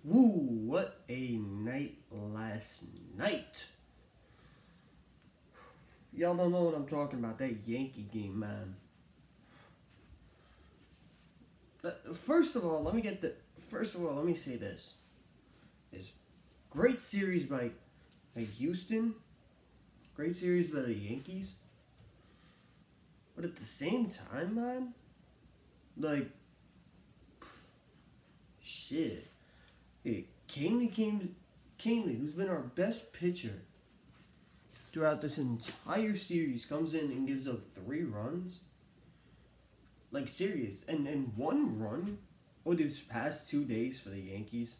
Woo, what a night last night. Y'all don't know what I'm talking about, that Yankee game, man. First of all, let me say this. Is great series by Houston. Great series by the Yankees. But at the same time, man, like, shit. Hey, Canely, who's been our best pitcher throughout this entire series, comes in and gives up 3 runs. Like, serious. And 1 run over these past 2 days for the Yankees.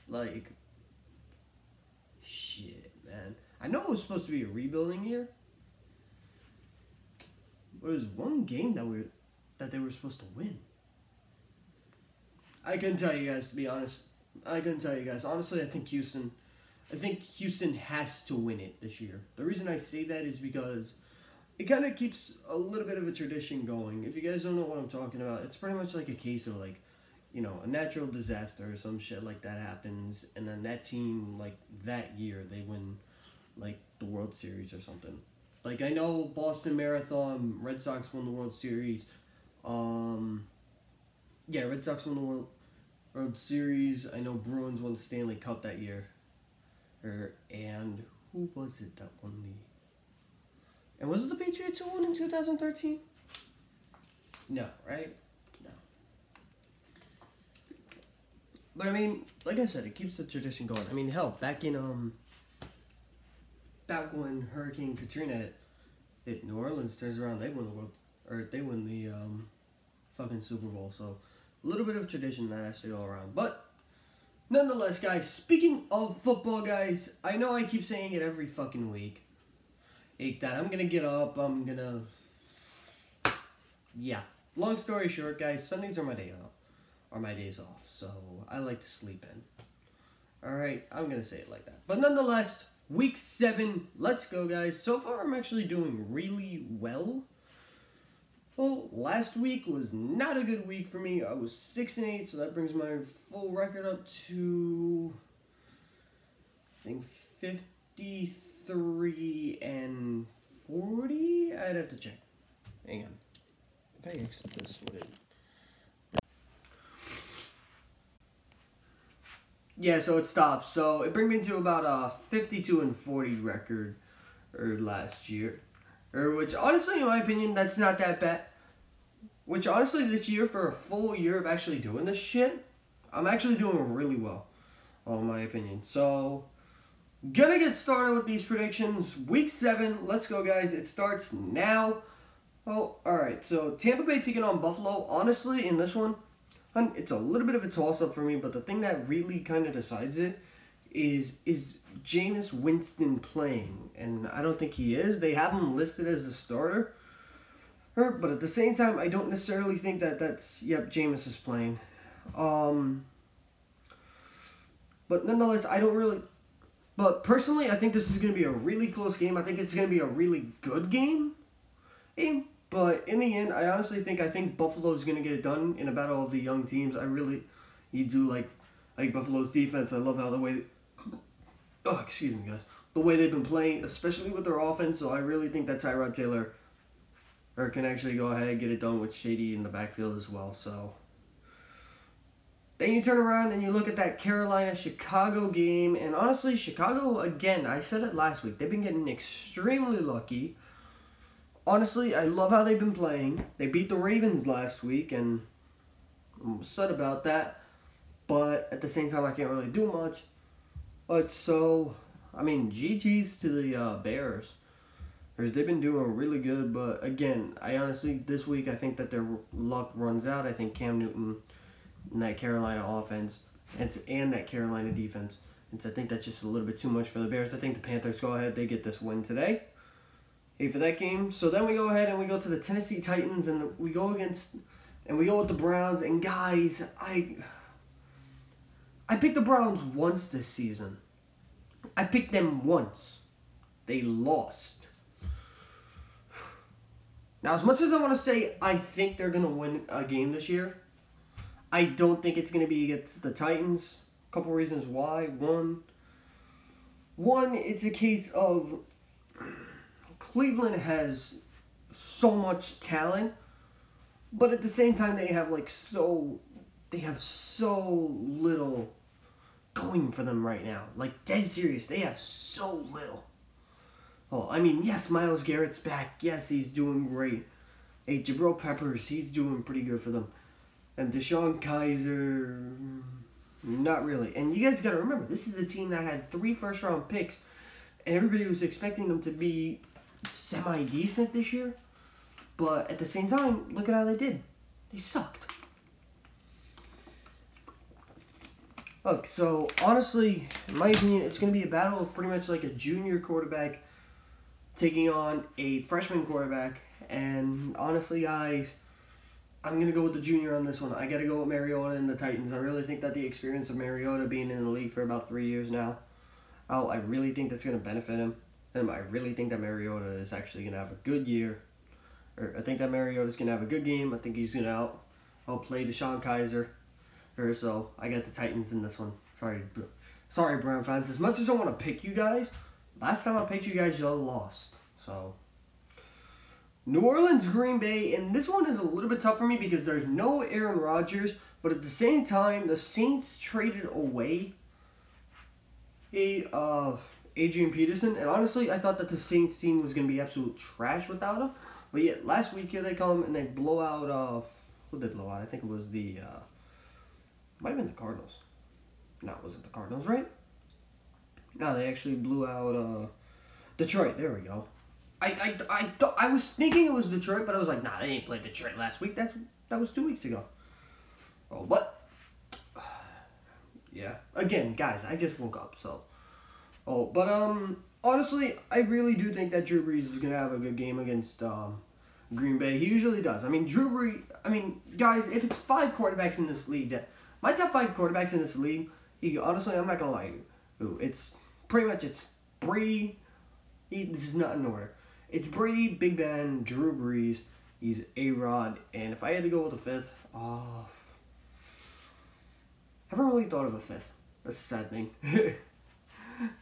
Like, shit, man. I know it was supposed to be a rebuilding year. But it was 1 game that they were supposed to win. I couldn't tell you guys, to be honest. Honestly, I think Houston has to win it this year. The reason I say that is because it kind of keeps a little bit of a tradition going. If you guys don't know what I'm talking about, it's pretty much like a case of, like, you know, a natural disaster or some shit like that happens, and then that team, like, that year, they win, like, the World Series or something. Like, I know Boston Marathon, Red Sox won the World Series. Yeah, Red Sox won the World Series. I know Bruins won the Stanley Cup that year. And who was it that won the... And was it the Patriots who won in 2013? No, right? No. But I mean, like I said, it keeps the tradition going. I mean, hell, back when Hurricane Katrina hit New Orleans, turns around, they won the fucking Super Bowl. So a little bit of tradition that has to go around. But nonetheless, guys, speaking of football, guys, I know I keep saying it every fucking week. That I'm gonna get up, yeah. Long story short, guys, Sundays are my days off, so I like to sleep in. Alright, I'm gonna say it like that. But nonetheless, week 7, let's go, guys. So far, I'm actually doing really well. Well, last week was not a good week for me. I was 6-8, so that brings my full record up to, I think, 53-40. I'd have to check. Hang on. If I exit this, would it? Yeah, so it stops. So it brings me to about a 52-40 record last year. Which, honestly, in my opinion, that's not that bad. Which, honestly, this year, for a full year of actually doing this shit, I'm actually doing really well, in my opinion. So, gonna get started with these predictions. Week 7, let's go, guys. It starts now. Oh, alright. So, Tampa Bay taking on Buffalo. Honestly, in this one, it's a little bit of a toss-up for me, but the thing that really kind of decides it is Jameis Winston playing? And I don't think he is. They have him listed as the starter. But at the same time, I don't necessarily think that's... Yep, Jameis is playing. But nonetheless, I don't really... But personally, I think this is going to be a really close game. I think it's going to be a really good game. But in the end, I think Buffalo is going to get it done in a battle of the young teams. You do like Buffalo's defense. I love how the way... Oh, excuse me, guys. The way they've been playing, especially with their offense. So I really think that Tyrod Taylor can actually go ahead and get it done with Shady in the backfield as well. So then you turn around and you look at that Carolina-Chicago game. And honestly, Chicago, again, I said it last week. They've been getting extremely lucky. Honestly, I love how they've been playing. They beat the Ravens last week, and I'm upset about that. But at the same time, I can't really do much. But so, I mean, GG's to the Bears. They've been doing really good, but again, I honestly, this week, I think that their luck runs out. I think Cam Newton and that Carolina offense and that Carolina defense, I think that's just a little bit too much for the Bears. I think the Panthers go ahead, they get this win today. For that game. So then we go ahead and we go to the Tennessee Titans, and we go with the Browns. And guys, I picked the Browns once this season. I picked them once. They lost. Now, as much as I want to say I think they're going to win a game this year, I don't think it's going to be against the Titans. A couple reasons why. One, it's a case of Cleveland has so much talent, but at the same time they have so little going for them right now. Like, dead serious, they have so little. Oh, I mean, yes, Myles Garrett's back. Yes, he's doing great. Hey, Jabril Peppers, he's doing pretty good for them. And DeShone Kizer, not really. And you guys got to remember, this is a team that had 3 first-round picks, and everybody was expecting them to be semi-decent this year. But at the same time, look at how they did. They sucked. Look, so honestly, in my opinion, it's going to be a battle of pretty much like a junior quarterback taking on a freshman quarterback. And honestly, guys, I'm going to go with the junior on this one. I got to go with Mariota and the Titans. I really think that the experience of Mariota being in the league for about 3 years now, I really think that's going to benefit him. And I really think that Mariota is actually going to have a good year. I think that Mariota's going to have a good game. I think he's going to outplay DeShone Kizer. So I got the Titans in this one. Sorry, Brown fans. As much as I want to pick you guys, last time I picked you guys, y'all lost. So New Orleans, Green Bay, and this one is a little bit tough for me because there's no Aaron Rodgers, but at the same time, the Saints traded away Adrian Peterson, and honestly, I thought that the Saints team was going to be absolute trash without him. But yet, last week here they come and they blow out, who did they blow out? I think it was might have been the Cardinals. No, it wasn't the Cardinals, right? No, they actually blew out, Detroit. There we go. I was thinking it was Detroit, but I was like, nah, they didn't play Detroit last week. That was 2 weeks ago. Oh, but yeah. Again, guys, I just woke up, so. Oh, but honestly, I really do think that Drew Brees is gonna have a good game against Green Bay. He usually does. I mean, guys, if it's 5 quarterbacks in this league, my top 5 quarterbacks in this league, honestly, I'm not gonna lie to you. It's pretty much Brady. This is not in order. It's Brady, Big Ben, Drew Brees, he's A-Rod, and if I had to go with a 5th, I haven't really thought of a 5th. That's a sad thing.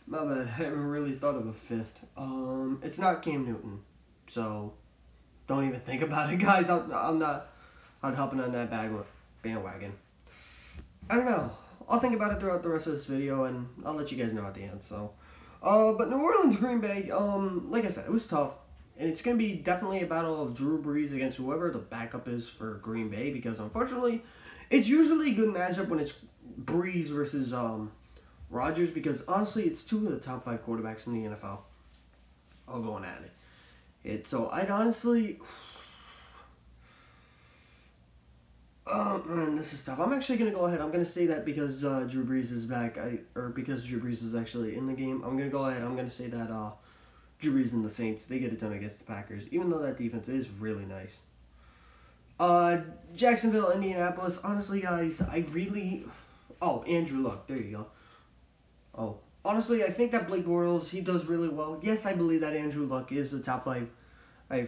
My bad, I haven't really thought of a 5th. It's not Cam Newton, so don't even think about it, guys. I'm not helping on that bandwagon. I don't know. I'll think about it throughout the rest of this video, and I'll let you guys know at the end, so. But New Orleans, Green Bay, like I said, it was tough. And it's going to be definitely a battle of Drew Brees against whoever the backup is for Green Bay. Because, unfortunately, it's usually a good matchup when it's Brees versus Rodgers. Because, honestly, it's 2 of the top 5 quarterbacks in the NFL all going at it. So, I'd honestly... man, this is tough. I'm actually going to go ahead. I'm going to say that because Drew Brees is back, because Drew Brees is actually in the game, I'm going to go ahead. I'm going to say that Drew Brees and the Saints, they get it done against the Packers, even though that defense is really nice. Jacksonville, Indianapolis, honestly, guys, Andrew Luck, there you go. Honestly, I think that Blake Bortles, he does really well. Yes, I believe that Andrew Luck is the top 5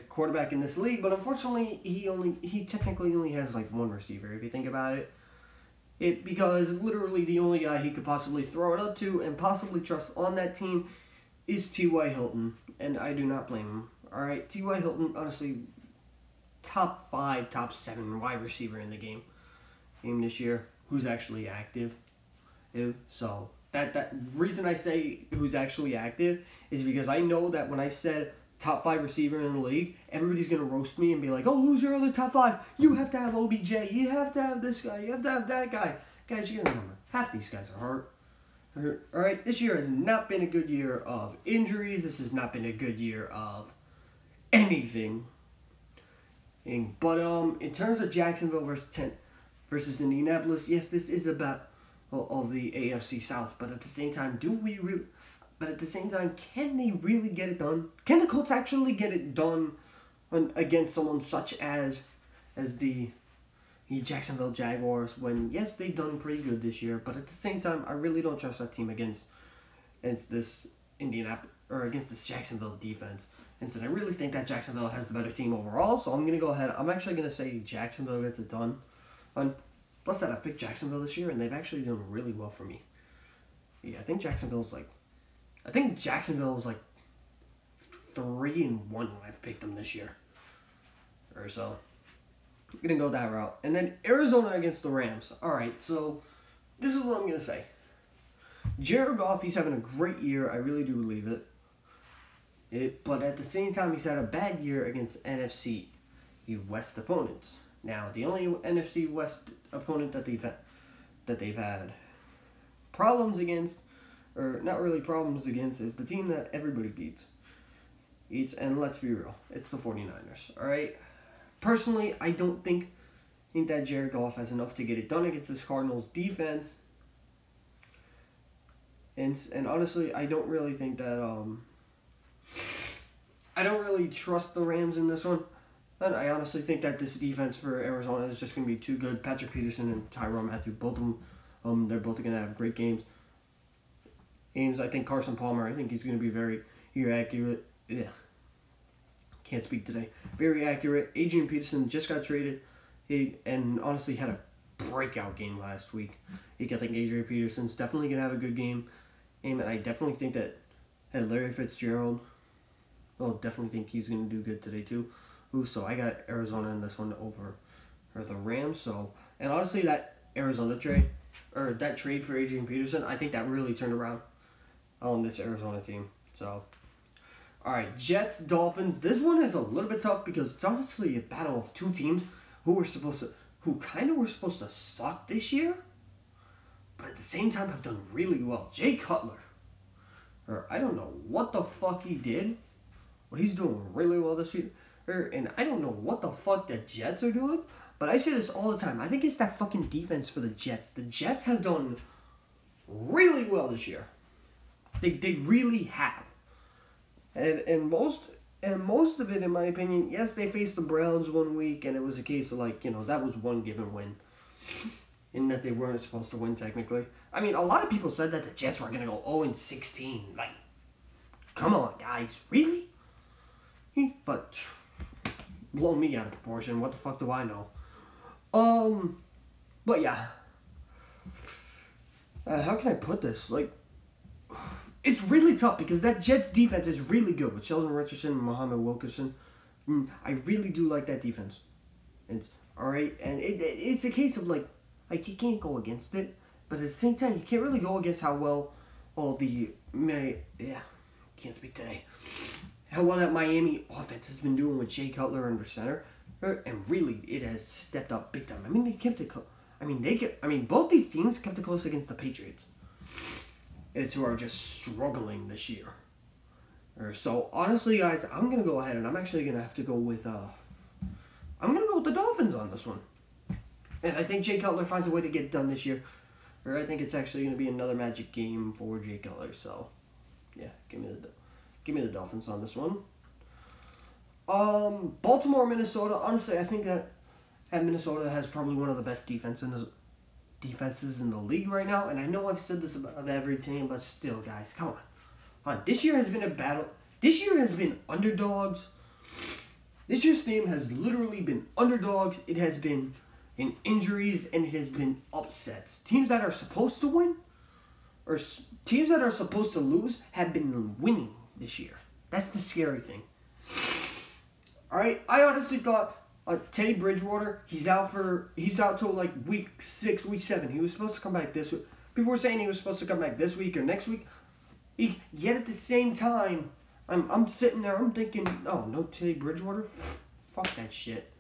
quarterback in this league, but unfortunately, he technically only has like 1 receiver, if you think about it. Because literally the only guy he could possibly throw it up to and possibly trust on that team is T.Y. Hilton, and I do not blame him. Alright, T.Y. Hilton, honestly, top 5, top 7 wide receiver in the game this year, who's actually active. So, that reason I say who's actually active is because I know that when I said top 5 receiver in the league, everybody's going to roast me and be like, oh, who's your other top 5? You have to have OBJ. You have to have this guy. You have to have that guy. Guys, you got to remember, half these guys are hurt. Alright, this year has not been a good year of injuries. This has not been a good year of anything. But in terms of Jacksonville versus Indianapolis, yes, this is a battle of the AFC South. But at the same time, can they really get it done? Can the Colts actually get it done against someone such as the Jacksonville Jaguars, when, yes, they've done pretty good this year, but at the same time, I really don't trust that team against this against this Jacksonville defense. And so I really think that Jacksonville has the better team overall, so I'm going to go ahead. I'm actually going to say Jacksonville gets it done. Plus that I picked Jacksonville this year, and they've actually done really well for me. Yeah, I think Jacksonville's like 3-1 when I've picked them this year. Or so. I'm going to go that route. And then Arizona against the Rams. Alright, so this is what I'm going to say. Jared Goff, he's having a great year. I really do believe it. But at the same time, he's had a bad year against NFC West opponents. Now, the only NFC West opponent that they've had problems against, or not really problems against, is the team that everybody beats. And let's be real, it's the 49ers, alright? Personally, I don't think that Jared Goff has enough to get it done against this Cardinals defense. And honestly, I don't really think that, I don't really trust the Rams in this one. And I honestly think that this defense for Arizona is just going to be too good. Patrick Peterson and Tyrann Mathieu, both of them, they're both going to have great games. I think Carson Palmer, I think he's going to be very accurate. Yeah. Can't speak today. Very accurate. Adrian Peterson just got traded and honestly had a breakout game last week. I think Adrian Peterson's definitely going to have a good game. And I definitely think that Larry Fitzgerald, definitely think he's going to do good today too. So I got Arizona in this one over the Rams. So, and honestly, that Arizona trade, or that trade for Adrian Peterson, I think that really turned around on this Arizona team. So, all right, Jets, Dolphins. This one is a little bit tough because it's honestly a battle of two teams who kind of were supposed to suck this year, but at the same time have done really well. Jay Cutler, or I don't know what the fuck he did, but he's doing really well this year. And I don't know what the fuck the Jets are doing, but I say this all the time. I think it's that fucking defense for the Jets. The Jets have done really well this year. They really have. And most of it, in my opinion, yes, they faced the Browns one week, and it was a case of that was one given win, in that they weren't supposed to win technically. I mean, a lot of people said that the Jets were gonna go 0-16. Like, come on, guys, really? But blow me out of proportion. What the fuck do I know? But yeah. How can I put this? It's really tough because that Jets defense is really good with Sheldon Richardson and Muhammad Wilkerson. I really do like that defense. It's alright, and it's a case of you can't go against it, but at the same time you can't really go against how well can't speak today. How well that Miami offense has been doing with Jay Cutler under center, and really it has stepped up big time. I mean, both these teams kept it close against the Patriots. It's who are just struggling this year. So honestly, guys, I'm gonna go ahead and I'm actually gonna have to go with the Dolphins on this one, and I think Jay Cutler finds a way to get it done this year. Or I think it's actually gonna be another magic game for Jay Cutler. So yeah, give me the Dolphins on this one. Baltimore, Minnesota. Honestly, I think that Minnesota has probably one of the best defenses in the league right now. And I know I've said this about every team, but still, guys, come on. This year has been a battle. This year has been underdogs. This year's team has literally been underdogs. It has been in injuries, and it has been upsets. Teams that are supposed to win, or teams that are supposed to lose, have been winning this year. That's the scary thing. Alright, I honestly thought Teddy Bridgewater, he's out till week 6, week 7. He was supposed to come back this week. People were saying he was supposed to come back this week or next week. Yet at the same time, I'm sitting there, I'm thinking, oh, no Teddy Bridgewater? Fuck that shit.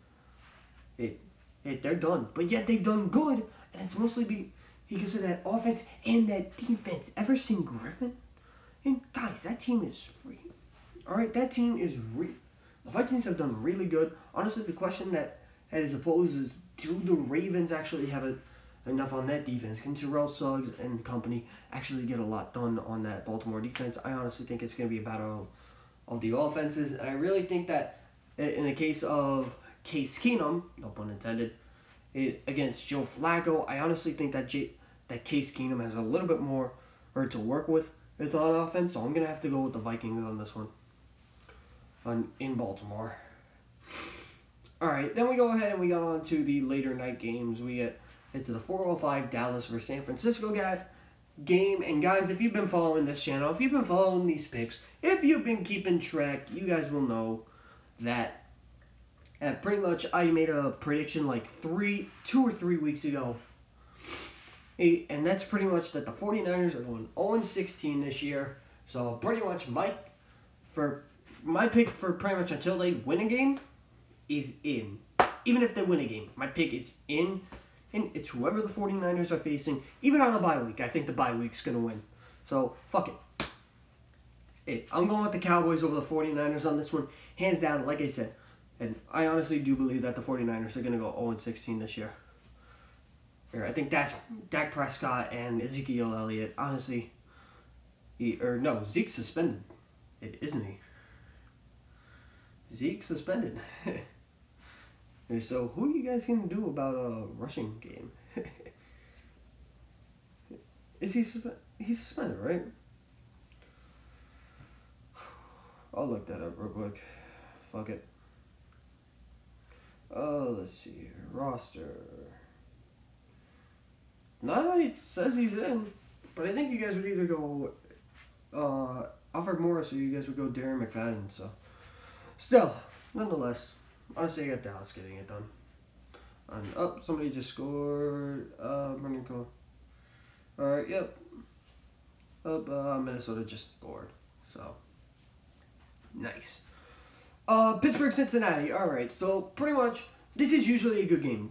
They're done. But yet they've done good, and it's mostly because of that offense and that defense. Everson Griffin? And guys, that team is free. Alright, that team is the Vikings have done really good. Honestly, the question that is posed is, do the Ravens actually have enough on that defense? Can Terrell Suggs and company actually get a lot done on that Baltimore defense? I honestly think it's going to be a battle of the offenses. And I really think that in the case of Case Keenum, no pun intended, against Joe Flacco, I honestly think that Case Keenum has a little bit more to work with on offense. So I'm going to have to go with the Vikings on this one. In Baltimore. Alright, then we go ahead and we go on to the later night games. We get It's the 4:05 Dallas versus San Francisco game. And guys, if you've been following this channel, if you've been following these picks, if you've been keeping track, you guys will know that pretty much I made a prediction like 2 or 3 weeks ago. And that's pretty much that the 49ers are going 0-16 this year. So pretty much my pick for pretty much until they win a game is in. Even if they win a game, my pick is in. And it's whoever the 49ers are facing. Even on a bye week, I think the bye week's going to win. So, fuck it. Hey, I'm going with the Cowboys over the 49ers on this one. Hands down, like I said. And I honestly do believe that the 49ers are going to go 0-16 this year. I think that's Dak Prescott and Ezekiel Elliott. Honestly, Zeke's suspended. Isn't he? Zeke's suspended. So who are you guys going to do about a rushing game? Is he suspended? He's suspended, right? I'll look that up real quick. Fuck it. Let's see here. Roster. No, it says he's in. But I think you guys would either go Alfred Morris or you guys would go Darren McFadden. So, still, nonetheless, honestly, I got Dallas getting it done. And, somebody just scored. Running call. Alright, yep. Minnesota just scored. So, nice. Pittsburgh, Cincinnati. Alright, so pretty much, this is usually a good game.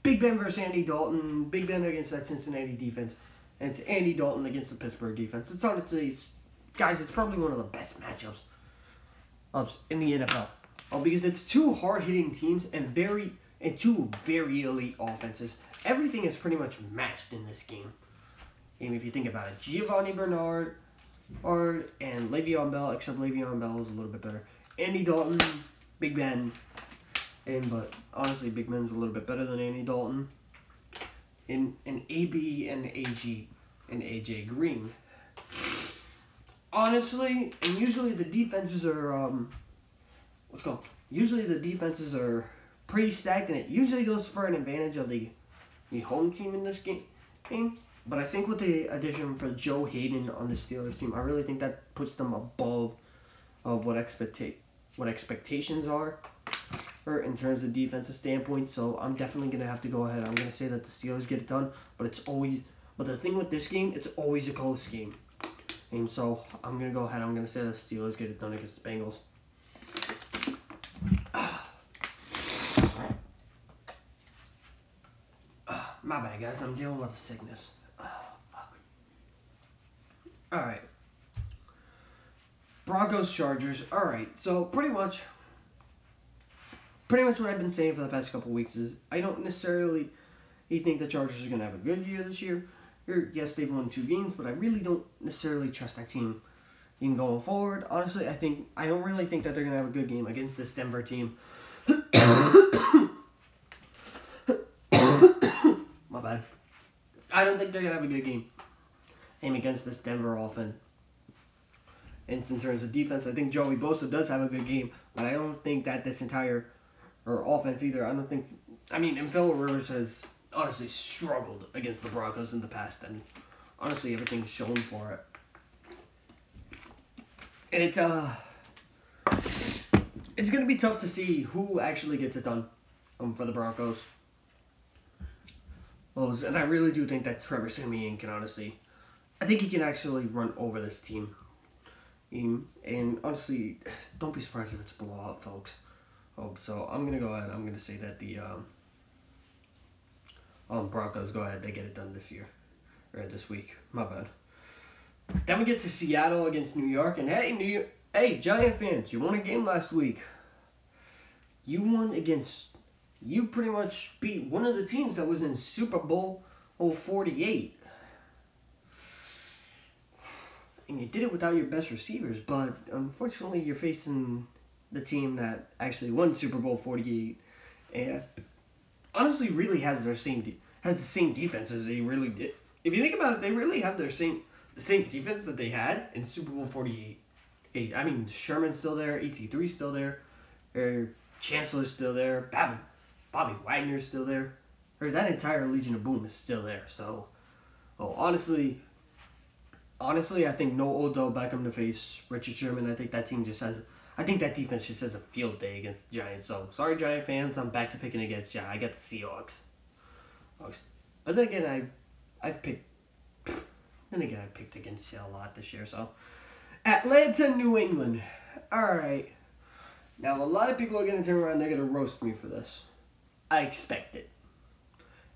Big Ben versus Andy Dalton. Big Ben against that Cincinnati defense. And it's Andy Dalton against the Pittsburgh defense. It's honestly, guys, it's probably one of the best matchups in the NFL. Because it's two hard-hitting teams and two very elite offenses. Everything is pretty much matched in this game. And if you think about it, Giovanni Bernard and Le'Veon Bell, except Le'Veon Bell is a little bit better. Andy Dalton, Big Ben, but honestly, Big Ben's a little bit better than Andy Dalton. And AB and AG and AJ Green. Honestly, and usually the defenses are usually the defenses are pretty stacked, and it usually goes for an advantage of the home team in this game. But I think with the addition for Joe Hayden on the Steelers team, I really think that puts them above of what expectations are, or in terms of defensive standpoint. So I'm definitely gonna have to go ahead. I'm gonna say that the Steelers get it done, but the thing with this game, it's always a close game. And so I'm gonna go ahead. I'm gonna say the Steelers get it done against the Bengals. My bad, guys. I'm dealing with a sickness. Fuck. Alright. Broncos, Chargers. Alright, so pretty much what I've been saying for the past couple weeks is I don't necessarily think the Chargers are going to have a good year this year. Yes, they've won 2 games, but I really don't necessarily trust that team even going forward. Honestly, I don't really think that they're going to have a good game against this Denver team. My bad. I don't think they're going to have a good game against this Denver offense. And in terms of defense, I think Joey Bosa does have a good game, but I don't think that this entire offense either. And Phil Rivers has honestly struggled against the Broncos in the past, and honestly everything's shown for it. And it's going to be tough to see who actually gets it done for the Broncos. And I really do think that Trevor Siemian can I think he can actually run over this team. And honestly, don't be surprised if it's a blowout, folks. So I'm going to go ahead. I'm going to say that the Broncos go ahead. They get it done this year. Or this week. My bad. Then we get to Seattle against New York. And hey, Giant fans, you won a game last week. You pretty much beat one of the teams that was in Super Bowl 48. And you did it without your best receivers, but unfortunately you're facing the team that actually won Super Bowl 48 and honestly really has the same defense as they really did. If you think about it, they really have the same defense that they had in Super Bowl 48. Hey, Sherman's still there, ET3's still there, Chancellor's still there, Bobby Wagner's still there. or that entire Legion of Boom is still there. So, honestly, I think no Odell Beckham to face Richard Sherman. I think that team just has. I think that defense just has a field day against the Giants. So sorry, Giant fans. I'm back to picking against you. I got the Seahawks. But then again, I've picked. Then again, I picked against you a lot this year. So Atlanta, New England. All right. Now a lot of people are gonna turn around. They're gonna roast me for this. I expect it.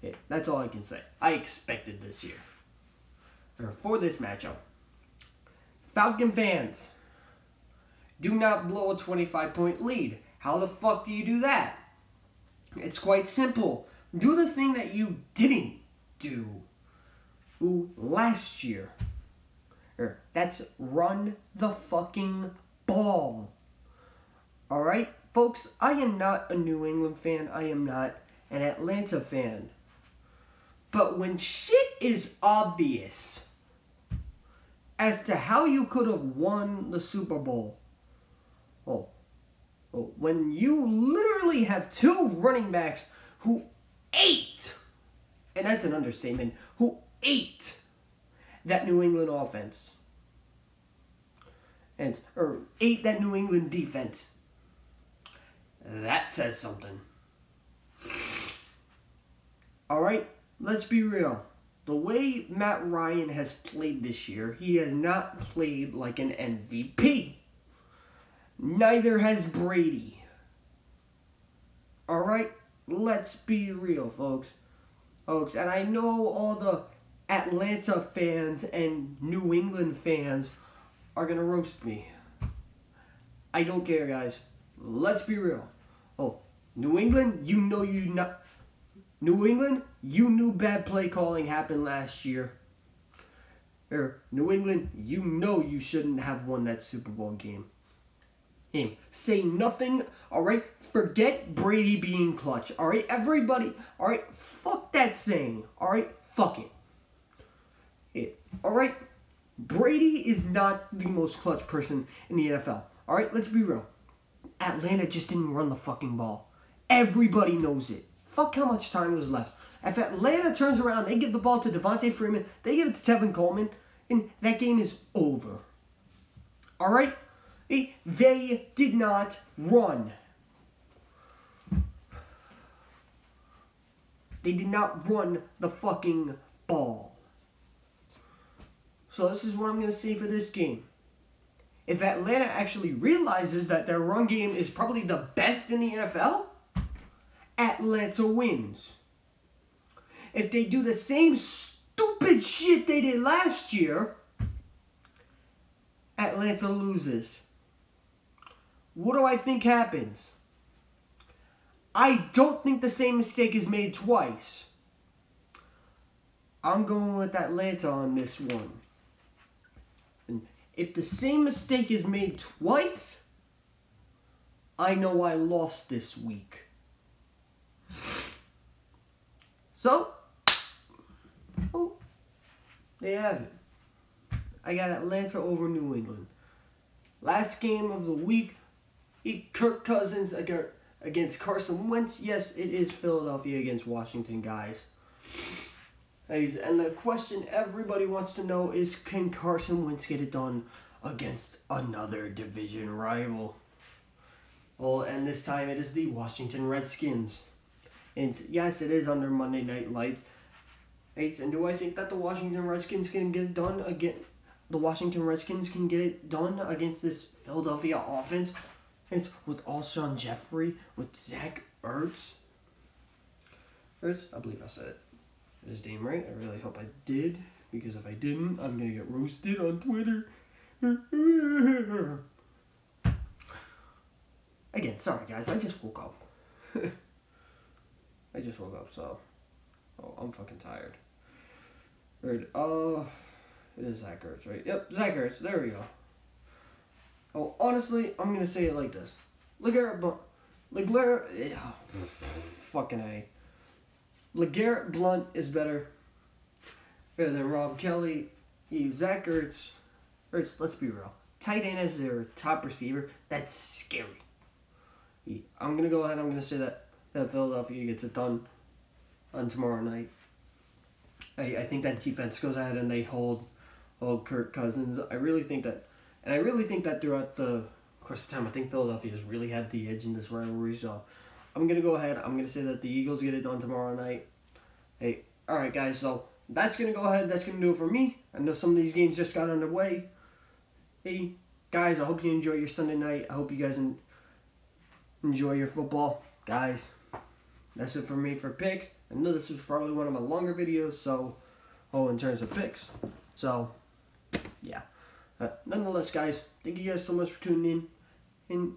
Yeah, that's all I can say. I expected this year. Or for this matchup. Falcon fans, do not blow a 25-point lead. How the fuck do you do that? It's quite simple. Do the thing that you didn't do last year. That's run the fucking ball. Alright, folks, I am not a New England fan. I am not an Atlanta fan. But when shit is obvious as to how you could have won the Super Bowl, when you literally have two running backs who ate, and that's an understatement, who ate that New England offense, or ate that New England defense, that says something. Alright, let's be real. The way Matt Ryan has played this year, he has not played like an MVP. Neither has Brady. Alright? Let's be real, folks. And I know all the Atlanta fans and New England fans are going to roast me. I don't care, guys. Let's be real. New England, New England, you knew bad play calling happened last year. New England, you know you shouldn't have won that Super Bowl game. Say nothing, alright? Forget Brady being clutch, alright? Everybody, alright? Fuck that saying, alright? Fuck it. Alright? Brady is not the most clutch person in the NFL. Alright? Let's be real. Atlanta just didn't run the fucking ball. Everybody knows it. Fuck how much time was left. If Atlanta turns around, they give the ball to Devontae Freeman, they give it to Tevin Coleman, and that game is over. Alright? They did not run. They did not run the fucking ball. So this is what I'm going to say for this game. If Atlanta actually realizes that their run game is probably the best in the NFL, Atlanta wins. If they do the same stupid shit they did last year, Atlanta loses. What do I think happens? I don't think the same mistake is made twice. I'm going with Atlanta on this one. And if the same mistake is made twice, I know I lost this week. So, there you have it. I got Atlanta over New England. Last game of the week, Kirk Cousins against Carson Wentz. Yes, it is Philadelphia against Washington, guys. And the question everybody wants to know is, can Carson Wentz get it done against another division rival? Well, and this time it is the Washington Redskins. And yes, it is under Monday Night Lights. And do I think that the Washington Redskins can get it done again? The Washington Redskins can get it done against this Philadelphia offense? It's with Alshon Jeffrey, with Zach Ertz. I believe I said it. It is damn right. I really hope I did, because if I didn't, I'm going to get roasted on Twitter. Again, sorry guys, I just woke up. So I'm fucking tired. It is Zach Ertz, right? Yep, Zach Ertz, there we go. Honestly, I'm gonna say it like this. LeGarrette Blount is better than Rob Kelly. Zach Ertz, let's be real. Tight end as their top receiver, that's scary. I'm gonna go ahead, I'm gonna say that Philadelphia gets it done. on tomorrow night. I think that defense goes ahead and they hold Kirk Cousins. I really think that throughout the course of time, I think Philadelphia's really had the edge in this rivalry. So I'm going to go ahead. I'm going to say that the Eagles get it done tomorrow night. Hey, all right, guys. So that's going to go ahead. That's going to do it for me. I know some of these games just got underway. Hey, guys, I hope you enjoy your Sunday night. I hope you guys enjoy your football. Guys, that's it for me for picks. I know this was probably one of my longer videos, so, in terms of picks. So, yeah. Nonetheless, guys, thank you guys so much for tuning in.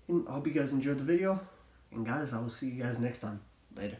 And I hope you guys enjoyed the video. And, guys, I will see you guys next time. Later.